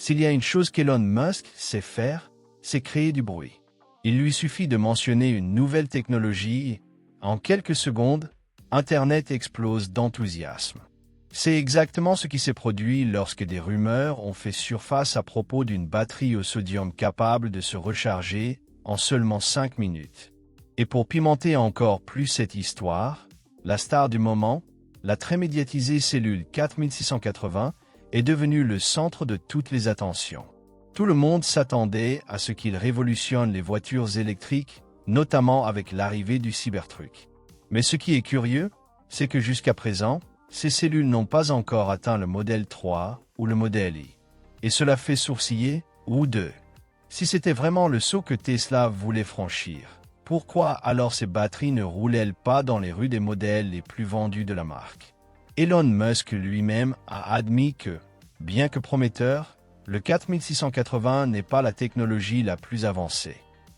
S'il y a une chose qu'Elon Musk sait faire, c'est créer du bruit. Il lui suffit de mentionner une nouvelle technologie et, en quelques secondes, Internet explose d'enthousiasme. C'est exactement ce qui s'est produit lorsque des rumeurs ont fait surface à propos d'une batterie au sodium capable de se recharger en seulement 5 minutes. Et pour pimenter encore plus cette histoire, la star du moment, la très médiatisée cellule 4680, est devenue le centre de toutes les attentions. Tout le monde s'attendait à ce qu'il révolutionne les voitures électriques, notamment avec l'arrivée du Cybertruck. Mais ce qui est curieux, c'est que jusqu'à présent, ces cellules n'ont pas encore atteint le modèle 3 ou le modèle I. Et cela fait sourciller, ou deux. Si c'était vraiment le saut que Tesla voulait franchir, pourquoi alors ces batteries ne roulaient-elles pas dans les rues des modèles les plus vendus de la marque? Elon Musk lui-même a admis que, bien que prometteur, le 4680 n'est pas la technologie la plus avancée.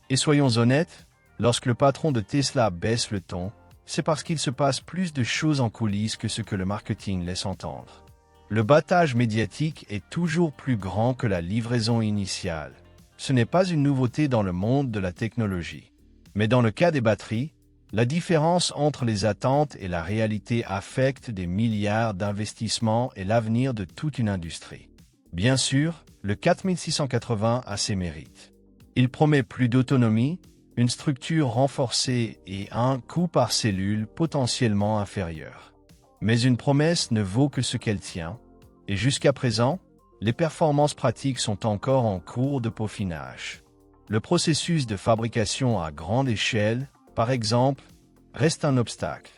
Et soyons honnêtes, lorsque le patron de Tesla baisse le ton, c'est parce qu'il se passe plus de choses en coulisses que ce que le marketing laisse entendre. Le battage médiatique est toujours plus grand que la livraison initiale. Ce n'est pas une nouveauté dans le monde de la technologie. Mais dans le cas des batteries, la différence entre les attentes et la réalité affecte des milliards d'investissements et l'avenir de toute une industrie. Bien sûr, le 4680 a ses mérites. Il promet plus d'autonomie, une structure renforcée et un coût par cellule potentiellement inférieur. Mais une promesse ne vaut que ce qu'elle tient, et jusqu'à présent, les performances pratiques sont encore en cours de peaufinage. Le processus de fabrication à grande échelle, par exemple, reste un obstacle.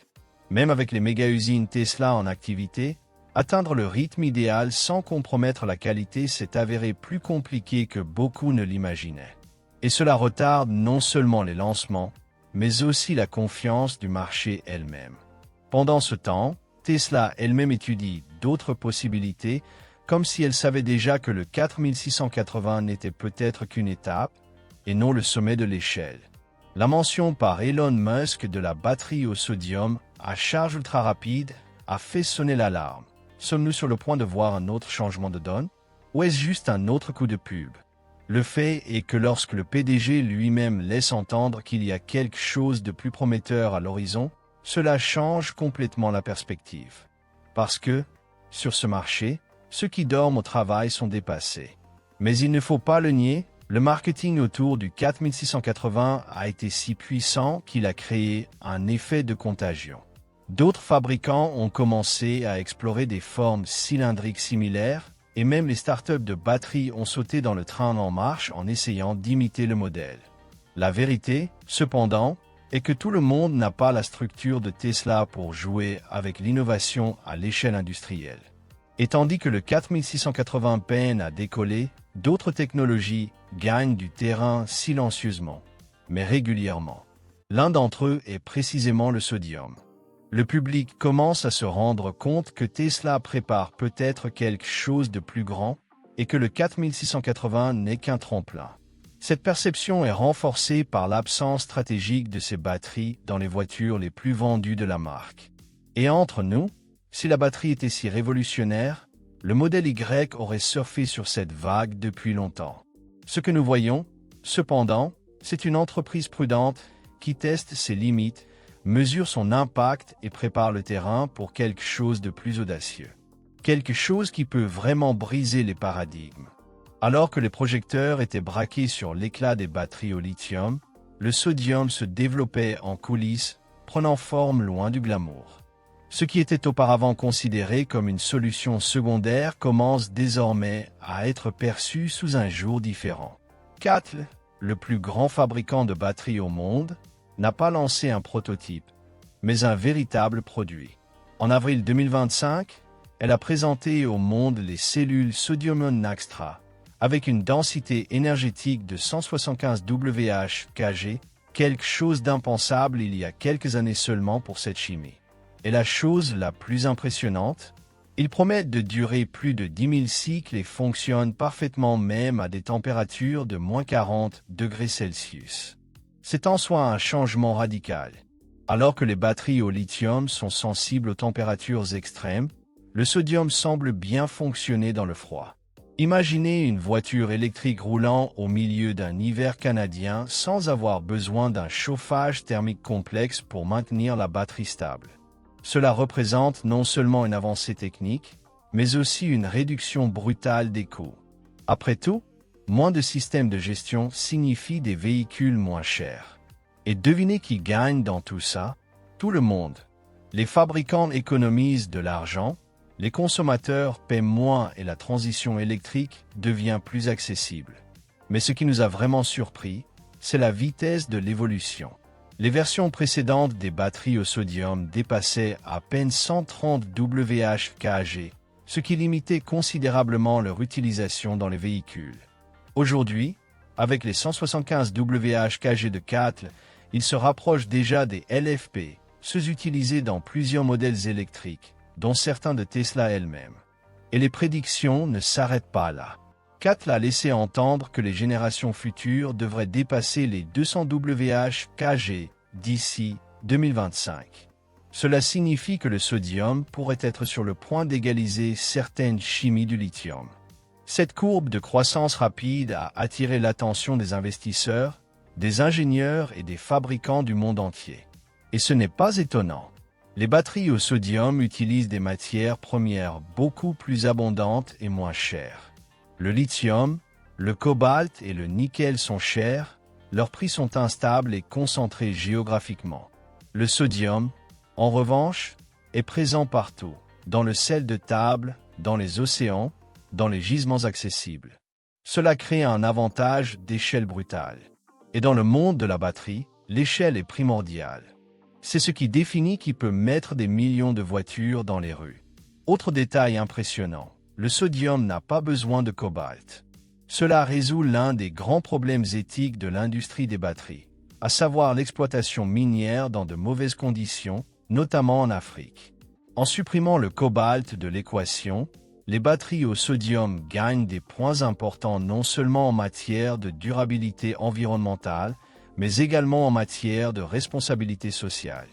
Même avec les méga-usines Tesla en activité, atteindre le rythme idéal sans compromettre la qualité s'est avéré plus compliqué que beaucoup ne l'imaginaient. Et cela retarde non seulement les lancements, mais aussi la confiance du marché elle-même. Pendant ce temps, Tesla elle-même étudie d'autres possibilités, comme si elle savait déjà que le 4680 n'était peut-être qu'une étape, et non le sommet de l'échelle. La mention par Elon Musk de la batterie au sodium à charge ultra rapide a fait sonner l'alarme. Sommes-nous sur le point de voir un autre changement de donne? Ou est-ce juste un autre coup de pub? Le fait est que lorsque le PDG lui-même laisse entendre qu'il y a quelque chose de plus prometteur à l'horizon, cela change complètement la perspective. Parce que, sur ce marché, ceux qui dorment au travail sont dépassés. Mais il ne faut pas le nier, le marketing autour du 4680 a été si puissant qu'il a créé un effet de contagion. D'autres fabricants ont commencé à explorer des formes cylindriques similaires, et même les startups de batteries ont sauté dans le train en marche en essayant d'imiter le modèle. La vérité, cependant, est que tout le monde n'a pas la structure de Tesla pour jouer avec l'innovation à l'échelle industrielle. Et tandis que le 4680 peine à décoller, d'autres technologies gagnent du terrain silencieusement, mais régulièrement. L'un d'entre eux est précisément le sodium. Le public commence à se rendre compte que Tesla prépare peut-être quelque chose de plus grand et que le 4680 n'est qu'un tremplin. Cette perception est renforcée par l'absence stratégique de ces batteries dans les voitures les plus vendues de la marque. Et entre nous, si la batterie était si révolutionnaire, le modèle Y aurait surfé sur cette vague depuis longtemps. Ce que nous voyons, cependant, c'est une entreprise prudente qui teste ses limites, mesure son impact et prépare le terrain pour quelque chose de plus audacieux. Quelque chose qui peut vraiment briser les paradigmes. Alors que les projecteurs étaient braqués sur l'éclat des batteries au lithium, le sodium se développait en coulisses, prenant forme loin du glamour. Ce qui était auparavant considéré comme une solution secondaire commence désormais à être perçu sous un jour différent. CATL, le plus grand fabricant de batteries au monde, n'a pas lancé un prototype, mais un véritable produit. En avril 2025, elle a présenté au monde les cellules Sodium Naxtra, avec une densité énergétique de 175 Wh/kg, quelque chose d'impensable il y a quelques années seulement pour cette chimie. Et la chose la plus impressionnante, ils promettent de durer plus de 10 000 cycles et fonctionnent parfaitement même à des températures de moins 40 degrés Celsius. C'est en soi un changement radical. Alors que les batteries au lithium sont sensibles aux températures extrêmes, le sodium semble bien fonctionner dans le froid. Imaginez une voiture électrique roulant au milieu d'un hiver canadien sans avoir besoin d'un chauffage thermique complexe pour maintenir la batterie stable. Cela représente non seulement une avancée technique, mais aussi une réduction brutale des coûts. Après tout, moins de systèmes de gestion signifie des véhicules moins chers. Et devinez qui gagne dans tout ça? Tout le monde. Les fabricants économisent de l'argent, les consommateurs paient moins et la transition électrique devient plus accessible. Mais ce qui nous a vraiment surpris, c'est la vitesse de l'évolution. Les versions précédentes des batteries au sodium dépassaient à peine 130 Wh/kg, ce qui limitait considérablement leur utilisation dans les véhicules. Aujourd'hui, avec les 175 Wh/kg de CATL, ils se rapprochent déjà des LFP, ceux utilisés dans plusieurs modèles électriques, dont certains de Tesla elle-même. Et les prédictions ne s'arrêtent pas là. CATL a laissé entendre que les générations futures devraient dépasser les 200 Wh/kg d'ici 2025. Cela signifie que le sodium pourrait être sur le point d'égaliser certaines chimies du lithium. Cette courbe de croissance rapide a attiré l'attention des investisseurs, des ingénieurs et des fabricants du monde entier. Et ce n'est pas étonnant. Les batteries au sodium utilisent des matières premières beaucoup plus abondantes et moins chères. Le lithium, le cobalt et le nickel sont chers, leurs prix sont instables et concentrés géographiquement. Le sodium, en revanche, est présent partout, dans le sel de table, dans les océans, dans les gisements accessibles. Cela crée un avantage d'échelle brutale. Et dans le monde de la batterie, l'échelle est primordiale. C'est ce qui définit qui peut mettre des millions de voitures dans les rues. Autre détail impressionnant, le sodium n'a pas besoin de cobalt. Cela résout l'un des grands problèmes éthiques de l'industrie des batteries, à savoir l'exploitation minière dans de mauvaises conditions, notamment en Afrique. En supprimant le cobalt de l'équation, les batteries au sodium gagnent des points importants non seulement en matière de durabilité environnementale, mais également en matière de responsabilité sociale.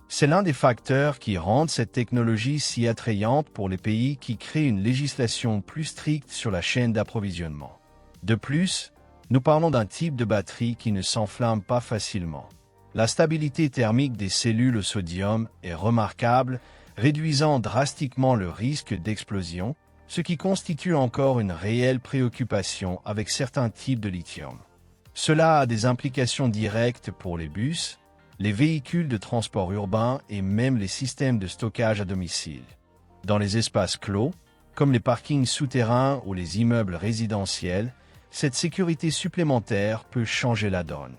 C'est l'un des facteurs qui rendent cette technologie si attrayante pour les pays qui créent une législation plus stricte sur la chaîne d'approvisionnement. De plus, nous parlons d'un type de batterie qui ne s'enflamme pas facilement. La stabilité thermique des cellules au sodium est remarquable, réduisant drastiquement le risque d'explosion, ce qui constitue encore une réelle préoccupation avec certains types de lithium. Cela a des implications directes pour les bus, les véhicules de transport urbain et même les systèmes de stockage à domicile. Dans les espaces clos, comme les parkings souterrains ou les immeubles résidentiels, cette sécurité supplémentaire peut changer la donne.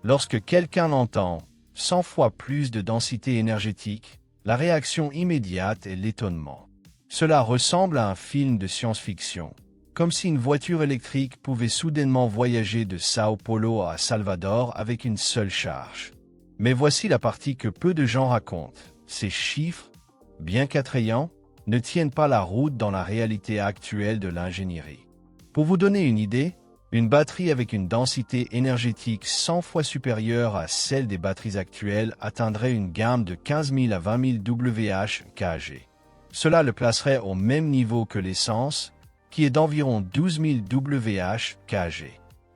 Lorsque quelqu'un entend 100 fois plus de densité énergétique, la réaction immédiate est l'étonnement. Cela ressemble à un film de science-fiction, comme si une voiture électrique pouvait soudainement voyager de Sao Paulo à Salvador avec une seule charge. Mais voici la partie que peu de gens racontent. Ces chiffres, bien qu'attrayants, ne tiennent pas la route dans la réalité actuelle de l'ingénierie. Pour vous donner une idée, une batterie avec une densité énergétique 100 fois supérieure à celle des batteries actuelles atteindrait une gamme de 15 000 à 20 000 Wh/kg. Cela le placerait au même niveau que l'essence, qui est d'environ 12 000 Wh/kg.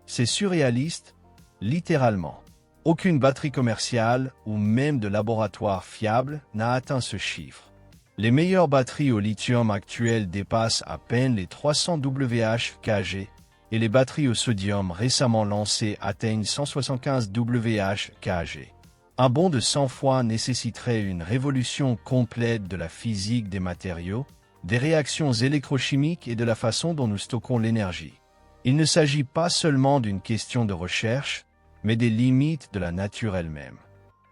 C'est surréaliste, littéralement. Aucune batterie commerciale ou même de laboratoire fiable n'a atteint ce chiffre. Les meilleures batteries au lithium actuelles dépassent à peine les 300 Wh/kg et les batteries au sodium récemment lancées atteignent 175 Wh/kg. Un bond de 100 fois nécessiterait une révolution complète de la physique des matériaux, des réactions électrochimiques et de la façon dont nous stockons l'énergie. Il ne s'agit pas seulement d'une question de recherche, mais des limites de la nature elle-même.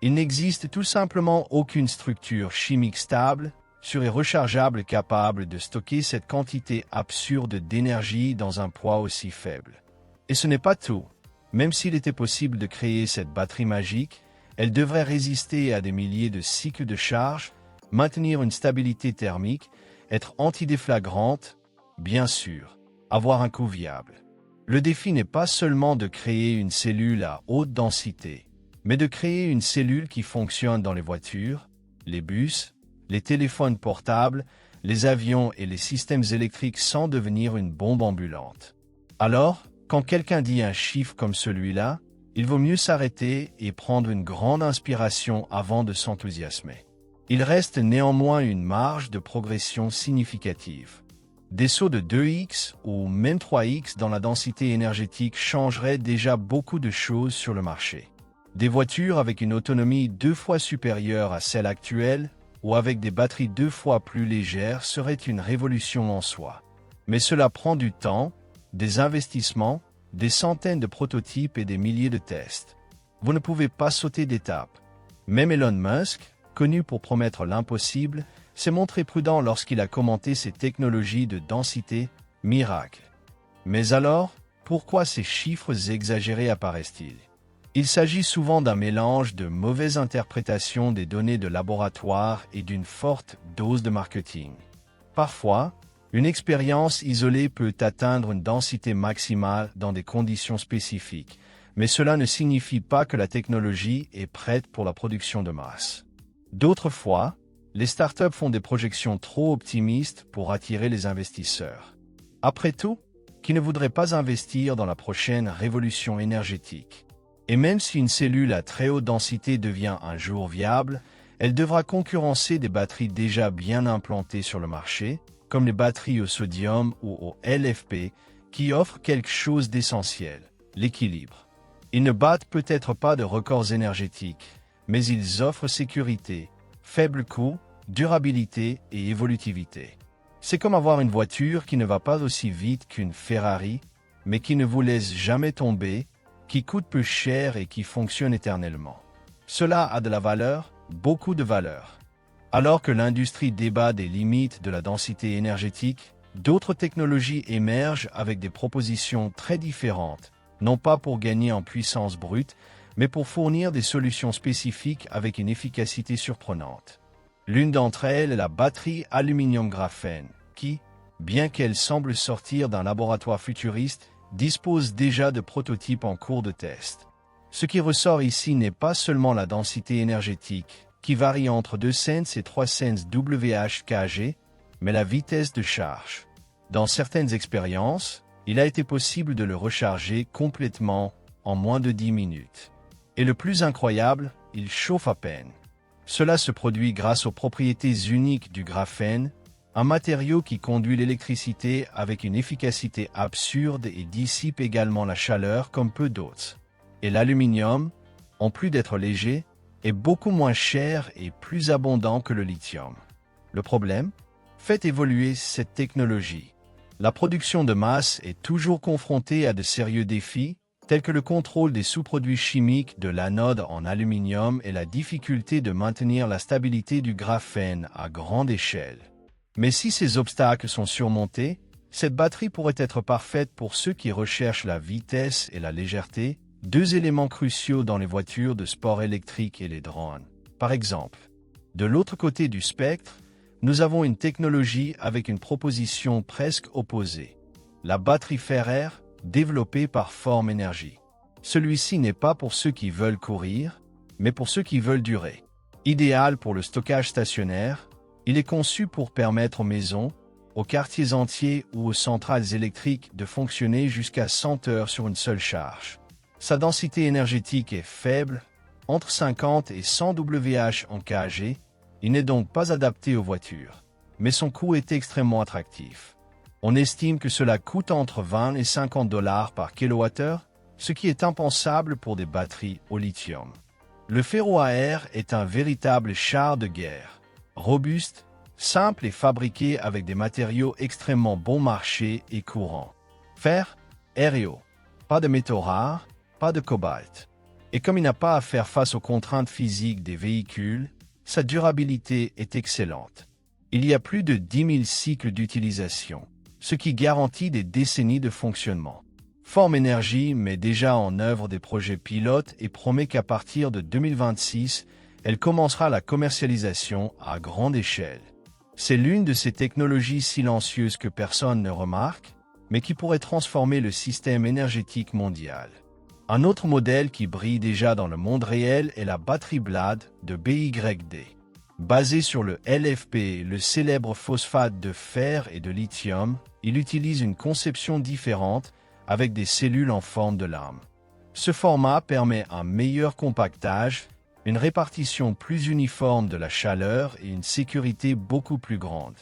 Il n'existe tout simplement aucune structure chimique stable, sûre et rechargeable capable de stocker cette quantité absurde d'énergie dans un poids aussi faible. Et ce n'est pas tout. Même s'il était possible de créer cette batterie magique, elle devrait résister à des milliers de cycles de charge, maintenir une stabilité thermique, être antidéflagrante, bien sûr, avoir un coût viable. Le défi n'est pas seulement de créer une cellule à haute densité, mais de créer une cellule qui fonctionne dans les voitures, les bus, les téléphones portables, les avions et les systèmes électriques sans devenir une bombe ambulante. Alors, quand quelqu'un dit un chiffre comme celui-là, il vaut mieux s'arrêter et prendre une grande inspiration avant de s'enthousiasmer. Il reste néanmoins une marge de progression significative. Des sauts de 2x ou même 3x dans la densité énergétique changeraient déjà beaucoup de choses sur le marché. Des voitures avec une autonomie 2 fois supérieure à celle actuelle ou avec des batteries 2 fois plus légères seraient une révolution en soi. Mais cela prend du temps, des investissements, des centaines de prototypes et des milliers de tests. Vous ne pouvez pas sauter d'étape. Même Elon Musk, connu pour promettre l'impossible, s'est montré prudent lorsqu'il a commenté ces technologies de densité miracle. Mais alors, pourquoi ces chiffres exagérés apparaissent-ils? Il s'agit souvent d'un mélange de mauvaises interprétations des données de laboratoire et d'une forte dose de marketing. Parfois, une expérience isolée peut atteindre une densité maximale dans des conditions spécifiques, mais cela ne signifie pas que la technologie est prête pour la production de masse. D'autres fois, les startups font des projections trop optimistes pour attirer les investisseurs. Après tout, qui ne voudrait pas investir dans la prochaine révolution énergétique? Et même si une cellule à très haute densité devient un jour viable, elle devra concurrencer des batteries déjà bien implantées sur le marché, comme les batteries au sodium ou au LFP, qui offrent quelque chose d'essentiel, l'équilibre. Ils ne battent peut-être pas de records énergétiques, mais ils offrent sécurité, faible coût, durabilité et évolutivité. C'est comme avoir une voiture qui ne va pas aussi vite qu'une Ferrari, mais qui ne vous laisse jamais tomber, qui coûte peu cher et qui fonctionne éternellement. Cela a de la valeur, beaucoup de valeur. Alors que l'industrie débat des limites de la densité énergétique, d'autres technologies émergent avec des propositions très différentes, non pas pour gagner en puissance brute, mais pour fournir des solutions spécifiques avec une efficacité surprenante. L'une d'entre elles est la batterie aluminium-graphène, qui, bien qu'elle semble sortir d'un laboratoire futuriste, dispose déjà de prototypes en cours de test. Ce qui ressort ici n'est pas seulement la densité énergétique, qui varie entre 2 cents et 3 cents Wh/kg, mais la vitesse de charge. Dans certaines expériences, il a été possible de le recharger complètement en moins de 10 minutes. Et le plus incroyable, il chauffe à peine. Cela se produit grâce aux propriétés uniques du graphène, un matériau qui conduit l'électricité avec une efficacité absurde et dissipe également la chaleur comme peu d'autres. Et l'aluminium, en plus d'être léger, est beaucoup moins cher et plus abondant que le lithium. Le problème? Faites évoluer cette technologie. La production de masse est toujours confrontée à de sérieux défis, tels que le contrôle des sous-produits chimiques de l'anode en aluminium et la difficulté de maintenir la stabilité du graphène à grande échelle. Mais si ces obstacles sont surmontés, cette batterie pourrait être parfaite pour ceux qui recherchent la vitesse et la légèreté, deux éléments cruciaux dans les voitures de sport électriques et les drones. Par exemple, de l'autre côté du spectre, nous avons une technologie avec une proposition presque opposée. La batterie Ferrer, développée par Form Energy. Celui-ci n'est pas pour ceux qui veulent courir, mais pour ceux qui veulent durer. Idéal pour le stockage stationnaire, il est conçu pour permettre aux maisons, aux quartiers entiers ou aux centrales électriques de fonctionner jusqu'à 100 heures sur une seule charge. Sa densité énergétique est faible, entre 50 et 100 Wh en kg. Il n'est donc pas adapté aux voitures, mais son coût est extrêmement attractif. On estime que cela coûte entre 20 et 50 $ par kilowattheure, ce qui est impensable pour des batteries au lithium. Le ferro-air est un véritable char de guerre. Robuste, simple et fabriqué avec des matériaux extrêmement bon marché et courants. Fer, REO. Pas de métaux rares, pas de cobalt. Et comme il n'a pas à faire face aux contraintes physiques des véhicules, sa durabilité est excellente. Il y a plus de 10 000 cycles d'utilisation, ce qui garantit des décennies de fonctionnement. Form Energy met déjà en œuvre des projets pilotes et promet qu'à partir de 2026, elle commencera la commercialisation à grande échelle. C'est l'une de ces technologies silencieuses que personne ne remarque, mais qui pourrait transformer le système énergétique mondial. Un autre modèle qui brille déjà dans le monde réel est la batterie BLAD de BYD. Basé sur le LFP, le célèbre phosphate de fer et de lithium, il utilise une conception différente avec des cellules en forme de lame. Ce format permet un meilleur compactage, une répartition plus uniforme de la chaleur et une sécurité beaucoup plus grande.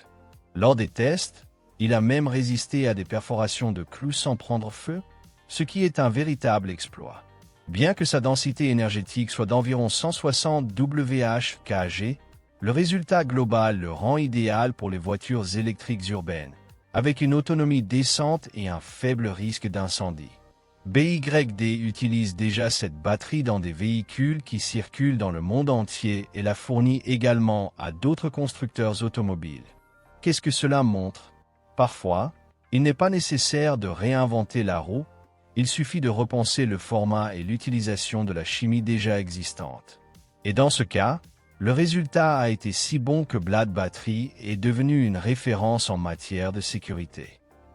Lors des tests, il a même résisté à des perforations de clous sans prendre feu, ce qui est un véritable exploit. Bien que sa densité énergétique soit d'environ 160 Wh/kg, le résultat global le rend idéal pour les voitures électriques urbaines, avec une autonomie décente et un faible risque d'incendie. BYD utilise déjà cette batterie dans des véhicules qui circulent dans le monde entier et la fournit également à d'autres constructeurs automobiles. Qu'est-ce que cela montre? Parfois, il n'est pas nécessaire de réinventer la roue, il suffit de repenser le format et l'utilisation de la chimie déjà existante. Et dans ce cas, le résultat a été si bon que Blade Battery est devenu une référence en matière de sécurité.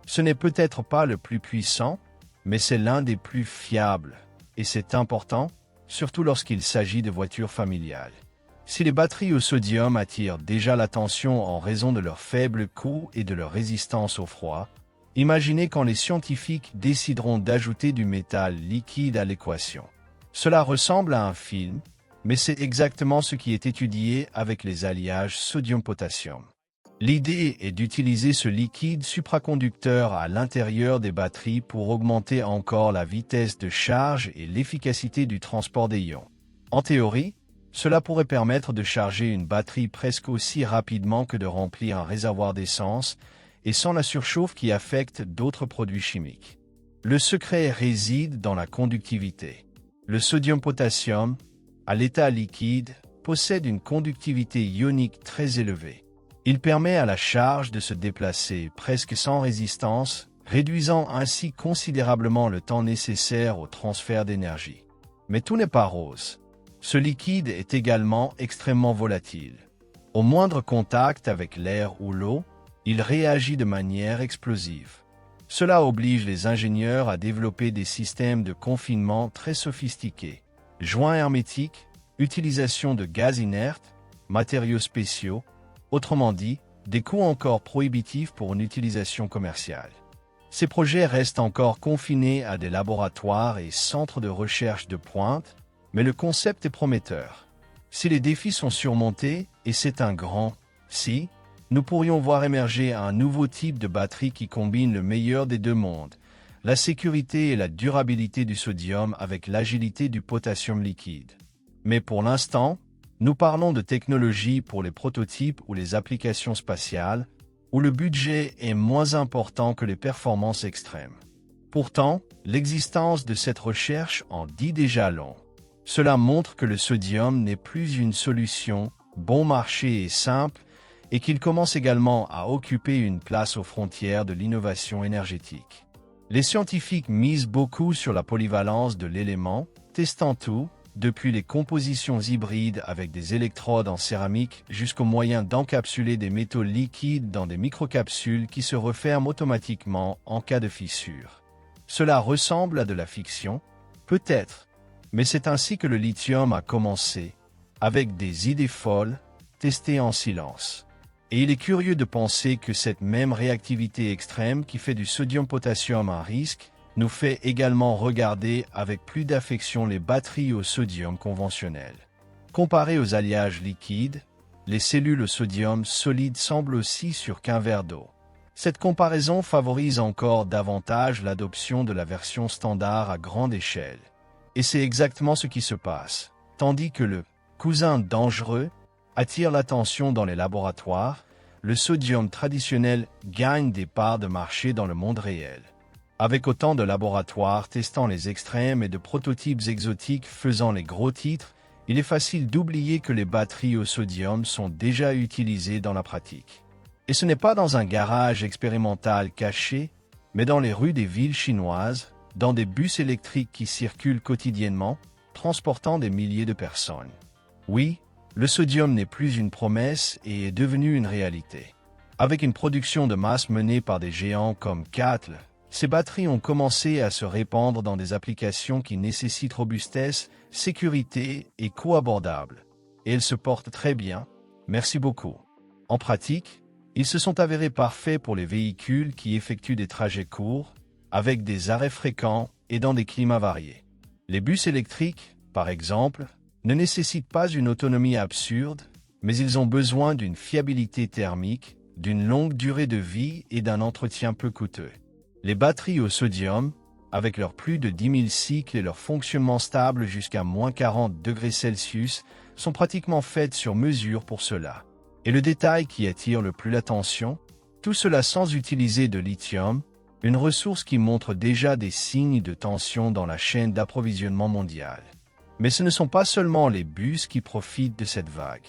Ce n'est peut-être pas le plus puissant, mais c'est l'un des plus fiables, et c'est important, surtout lorsqu'il s'agit de voitures familiales. Si les batteries au sodium attirent déjà l'attention en raison de leur faible coût et de leur résistance au froid, imaginez quand les scientifiques décideront d'ajouter du métal liquide à l'équation. Cela ressemble à un film, mais c'est exactement ce qui est étudié avec les alliages sodium-potassium. L'idée est d'utiliser ce liquide supraconducteur à l'intérieur des batteries pour augmenter encore la vitesse de charge et l'efficacité du transport des ions. En théorie, cela pourrait permettre de charger une batterie presque aussi rapidement que de remplir un réservoir d'essence et sans la surchauffe qui affecte d'autres produits chimiques. Le secret réside dans la conductivité. Le sodium-potassium, à l'état liquide, possède une conductivité ionique très élevée. Il permet à la charge de se déplacer presque sans résistance, réduisant ainsi considérablement le temps nécessaire au transfert d'énergie. Mais tout n'est pas rose. Ce liquide est également extrêmement volatile. Au moindre contact avec l'air ou l'eau, il réagit de manière explosive. Cela oblige les ingénieurs à développer des systèmes de confinement très sophistiqués. Joints hermétiques, utilisation de gaz inertes, matériaux spéciaux, autrement dit, des coûts encore prohibitifs pour une utilisation commerciale. Ces projets restent encore confinés à des laboratoires et centres de recherche de pointe, mais le concept est prometteur. Si les défis sont surmontés, et c'est un grand « si », nous pourrions voir émerger un nouveau type de batterie qui combine le meilleur des deux mondes, la sécurité et la durabilité du sodium avec l'agilité du potassium liquide. Mais pour l'instant, nous parlons de technologie pour les prototypes ou les applications spatiales, où le budget est moins important que les performances extrêmes. Pourtant, l'existence de cette recherche en dit déjà long. Cela montre que le sodium n'est plus une solution bon marché et simple, et qu'il commence également à occuper une place aux frontières de l'innovation énergétique. Les scientifiques misent beaucoup sur la polyvalence de l'élément, testant tout, depuis les compositions hybrides avec des électrodes en céramique jusqu'aux moyens d'encapsuler des métaux liquides dans des microcapsules qui se referment automatiquement en cas de fissure. Cela ressemble à de la fiction, peut-être, mais c'est ainsi que le lithium a commencé, avec des idées folles, testées en silence. Et il est curieux de penser que cette même réactivité extrême qui fait du sodium-potassium un risque nous fait également regarder avec plus d'affection les batteries au sodium conventionnelles. Comparées aux alliages liquides, les cellules au sodium solides semblent aussi sûres qu'un verre d'eau. Cette comparaison favorise encore davantage l'adoption de la version standard à grande échelle. Et c'est exactement ce qui se passe, tandis que le « cousin dangereux » attire l'attention dans les laboratoires, le sodium traditionnel gagne des parts de marché dans le monde réel. Avec autant de laboratoires testant les extrêmes et de prototypes exotiques faisant les gros titres, il est facile d'oublier que les batteries au sodium sont déjà utilisées dans la pratique. Et ce n'est pas dans un garage expérimental caché, mais dans les rues des villes chinoises, dans des bus électriques qui circulent quotidiennement, transportant des milliers de personnes. Oui, le sodium n'est plus une promesse et est devenu une réalité. Avec une production de masse menée par des géants comme CATL, ces batteries ont commencé à se répandre dans des applications qui nécessitent robustesse, sécurité et coût abordable. Et elles se portent très bien, Merci beaucoup. En pratique, ils se sont avérés parfaits pour les véhicules qui effectuent des trajets courts, avec des arrêts fréquents et dans des climats variés. Les bus électriques, par exemple, ne nécessitent pas une autonomie absurde, mais ils ont besoin d'une fiabilité thermique, d'une longue durée de vie et d'un entretien peu coûteux. Les batteries au sodium, avec leurs plus de 10 000 cycles et leur fonctionnement stable jusqu'à -40°C, sont pratiquement faites sur mesure pour cela. Et le détail qui attire le plus l'attention, tout cela sans utiliser de lithium, une ressource qui montre déjà des signes de tension dans la chaîne d'approvisionnement mondiale. Mais ce ne sont pas seulement les bus qui profitent de cette vague.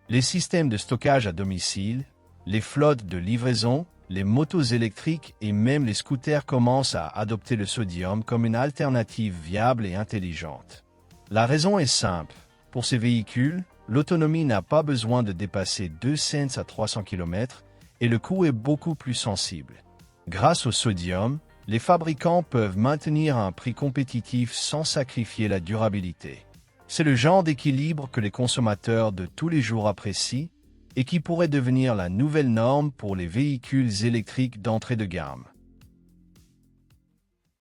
Les systèmes de stockage à domicile, les flottes de livraison, les motos électriques et même les scooters commencent à adopter le sodium comme une alternative viable et intelligente. La raison est simple. Pour ces véhicules, l'autonomie n'a pas besoin de dépasser 2 cents à 300 km et le coût est beaucoup plus sensible. Grâce au sodium, les fabricants peuvent maintenir un prix compétitif sans sacrifier la durabilité. C'est le genre d'équilibre que les consommateurs de tous les jours apprécient et qui pourrait devenir la nouvelle norme pour les véhicules électriques d'entrée de gamme.